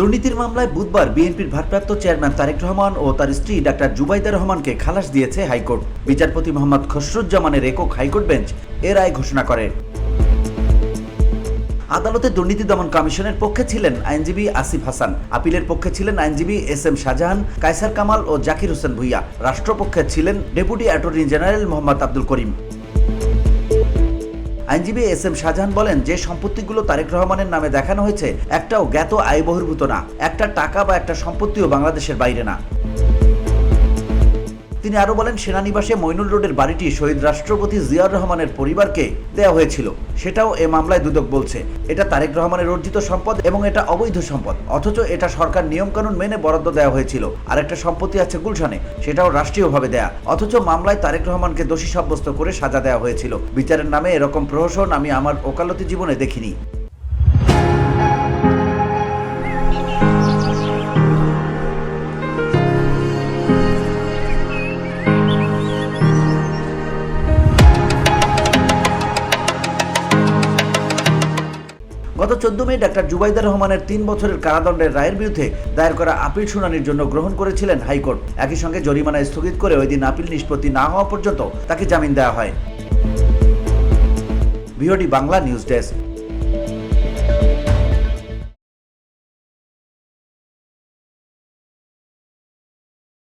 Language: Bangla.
দুর্নীতির মামলায় বুধবার বিএনপির ভারপ্রাপ্ত চেয়ারম্যান তারেক রহমান ও তার স্ত্রী ডাক্তার জুবাইদা রহমানকে খালাস দিয়েছে হাইকোর্ট। বিচারপতি মোহাম্মদ খসরুজ্জামানের একক হাইকোর্ট বেঞ্চ এ রায় ঘোষণা করে। আদালতে দুর্নীতি দমন কমিশনের পক্ষে ছিলেন আইনজীবী আসিফ হাসান, আপিলের পক্ষে ছিলেন আইনজীবী এস.এম. শাহজাহান, কায়সার কামাল ও জাকির হোসেন ভুইয়া, রাষ্ট্রপক্ষে ছিলেন deputy attorney general Mohammad Abdul Karim. আইনজীবী এস.এম. শাহজাহান বলেন, যে সম্পত্তিগুলো তারেক রহমানের নামে দেখানো হয়েছে একটাও জ্ঞাত আয় বহির্ভূত না, একটা টাকা বা একটা সম্পত্তিও বাংলাদেশের বাইরে না। তিনি আরো বলেন, সেনানিবাসে মইনুল রোডের বাড়িটি শহীদ রাষ্ট্রপতি জিয়াউর রহমানের পরিবারকে দেওয়া হয়েছিল, সেটাও এ মামলায় দুদক বলছে এটা তারেক রহমানের অর্জিত সম্পদ এবং এটা অবৈধ সম্পদ, অথচ এটা সরকার নিয়মকানুন মেনে বরাদ্দ দেওয়া হয়েছিল। আর একটা সম্পত্তি আছে গুলশানে, সেটাও রাষ্ট্রীয়ভাবে দেয়া, অথচ মামলায় তারেক রহমানকে দোষী সাব্যস্ত করে সাজা দেওয়া হয়েছিল। বিচারের নামে এরকম প্রহসন আমি আমার ওকালতি জীবনে দেখিনি। গত 14 মে ডাক্তার জুবাইদা রহমানের 3 বছরের কারাদণ্ডের রায়ের বিরুদ্ধে দায়ের করা আপিল শুনানির জন্য গ্রহণ করেছিলেন হাইকোর্ট। একই সঙ্গে জরিমানা স্থগিত করে ওই দিন আপিল নিষ্পত্তি না হওয়া পর্যন্ত তাকে জামিন দেওয়া হয়। VOD Bangla news desk.